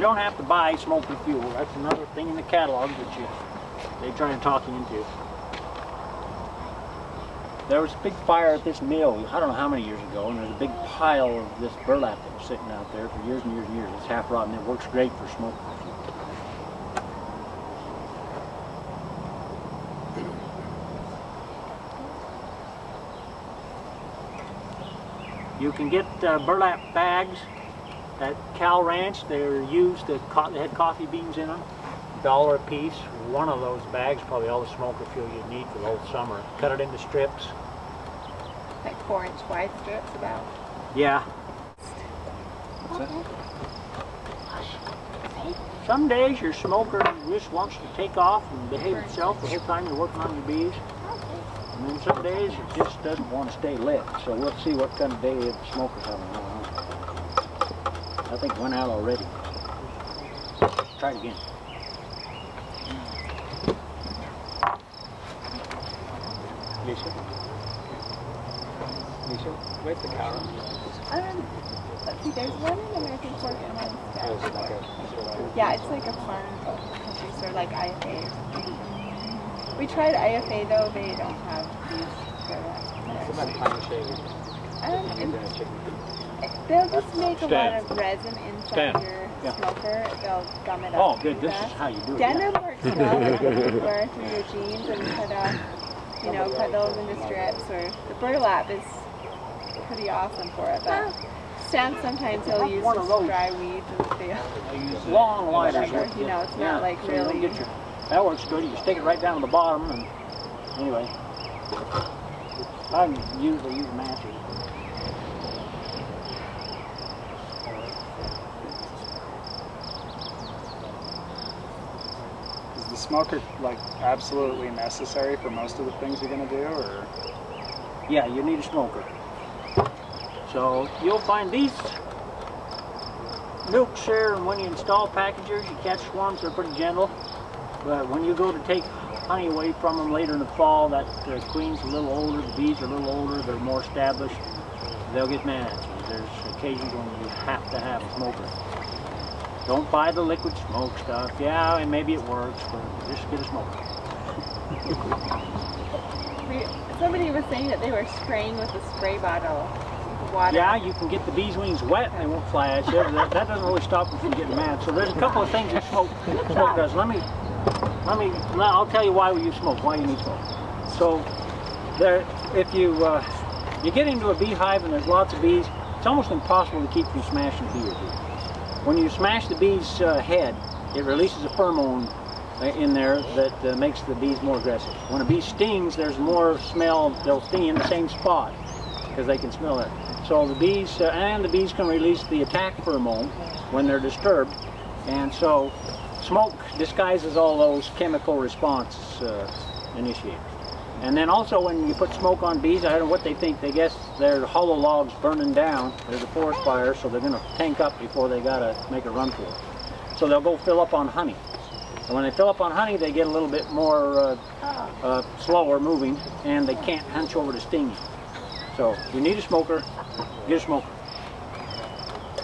don't have to buy smoker fuel. That's another thing in the catalog that they try to talk you into. There was a big fire at this mill, I don't know how many years ago, and there's a big pile of this burlap that was sitting out there for years and years and years. It's half rotten. It works great for smoker fuel. You can get burlap bags at Cal Ranch. They're used, they had coffee beans in them, $1 a piece. One of those bags, probably all the smoker fuel you need for the whole summer. Cut it into strips. Like 4-inch wide strips about? Yeah. Some days your smoker just wants to take off and behave itself the whole time you're working on your bees. And then some days it just doesn't want to stay lit. So we'll see what kind of day the smoker's having. I think it went out already. Try it again. Lisa? Lisa, where's the cow? Let's see, there's one in American Fork and one in Scotch. Yeah, it's like a farm country store, like IFA or something. We tried IFA though, they don't have these they'll just make a lot of resin inside your smoker. They'll gum it up. Oh, good. This is how you do it. Denim works well like through your jeans and cut those into strips. Or the burlap is pretty awesome for it. But Stan sometimes he'll use some dry weeds and steel. Long lighters. You know, it's not like really. That works good. You can stick it right down to the bottom, and anyway, I usually use matches. Is the smoker like absolutely necessary for most of the things you're going to do, or? Yeah, you need a smoker. So you'll find these milk share, and when you install packagers, you catch swarms that are pretty gentle. But when you go to take honey away from them later in the fall, that queen's a little older, the bees are a little older, they're more established, they'll get mad at you. There's occasions when you have to have a smoker. Don't buy the liquid smoke stuff. Yeah, and maybe it works, but just get a smoker. Somebody was saying that they were spraying with a spray bottle. Water. Yeah, you can get the bees' wings wet and they won't fly at you. That doesn't really stop them from getting mad. So there's a couple of things that smoke does. I'll tell you why you smoke, why you need smoke. So if you get into a beehive and there's lots of bees, it's almost impossible to keep from smashing a bee or two. When you smash the bee's head, it releases a pheromone in there that makes the bees more aggressive. When a bee stings, there's more smell. They'll sting in the same spot because they can smell it. So the bees can release the attack pheromone when they're disturbed, and so smoke disguises all those chemical response initiators. And then also when you put smoke on bees, I don't know what they think. They guess they're hollow logs burning down. There's a forest fire, so they're going to tank up before they got to make a run for it. So they'll go fill up on honey. And when they fill up on honey, they get a little bit more slower moving, and they can't hunch over to sting you. So you need a smoker, get a smoker.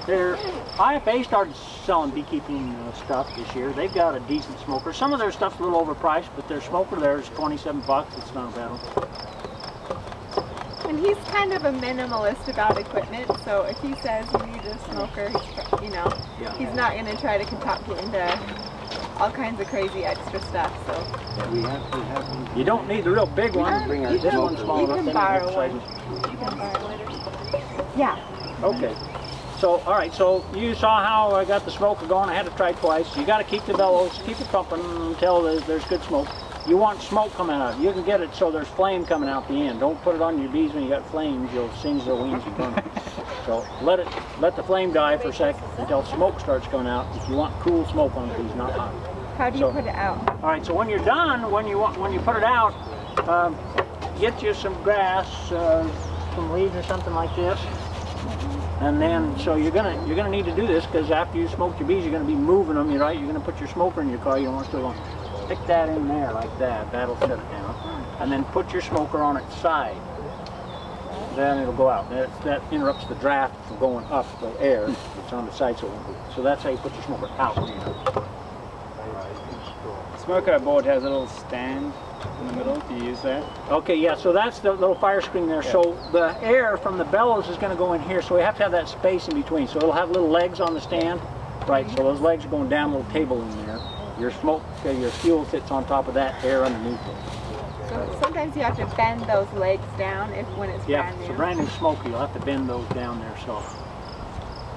IFA started selling beekeeping stuff this year. They've got a decent smoker. Some of their stuff's a little overpriced, but their smoker there is $27. It's not a bad one. And he's kind of a minimalist about equipment, so if he says you need a smoker, he's not going to try to talk you into all kinds of crazy extra stuff. So you don't need the real big one. This one's small enough. You can borrow one. Yeah. Okay. So, all right, so you saw how I got the smoker going. I had to try twice. You got to keep the bellows, keep it pumping until there's good smoke. You want smoke coming out. You can get it so there's flame coming out the end. Don't put it on your bees when you got flames. You'll singe their wings and burn them. So let the flame die for a second until smoke starts coming out. If you want cool smoke on the bees, not hot. How do you put it out? All right, so when you're done, when you put it out, get you some grass, some leaves or something like this. And then, so you're gonna need to do this because after you smoke your bees, you're gonna be moving them. You're right. You're gonna put your smoker in your car. You don't want to still on. Stick that in there like that. That'll set it down. And then put your smoker on its side. then it'll go out. That interrupts the draft from going up, the air that's on the side, so it won't go. So that's how you put your smoker out. Smoker board has a little stand in the middle. Do you use that? Okay, yeah, so that's the little fire screen there. Yeah. So the air from the bellows is going to go in here, so we have to have that space in between. So it'll have little legs on the stand, right? So those legs are going down, a little table in there. Your smoke, your fuel sits on top of that, air underneath it. So sometimes you have to bend those legs down when it's brand new. Yeah, so brand new smoker, you'll have to bend those down there. So,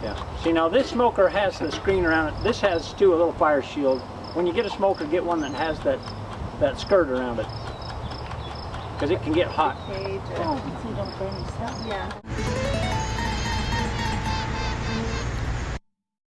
yeah. See, now this smoker has the screen around it. This has too a little fire shield. When you get a smoker, get one that has that skirt around it, because it can get hot. Cage or, Oh, so you don't burn yourself. yeah.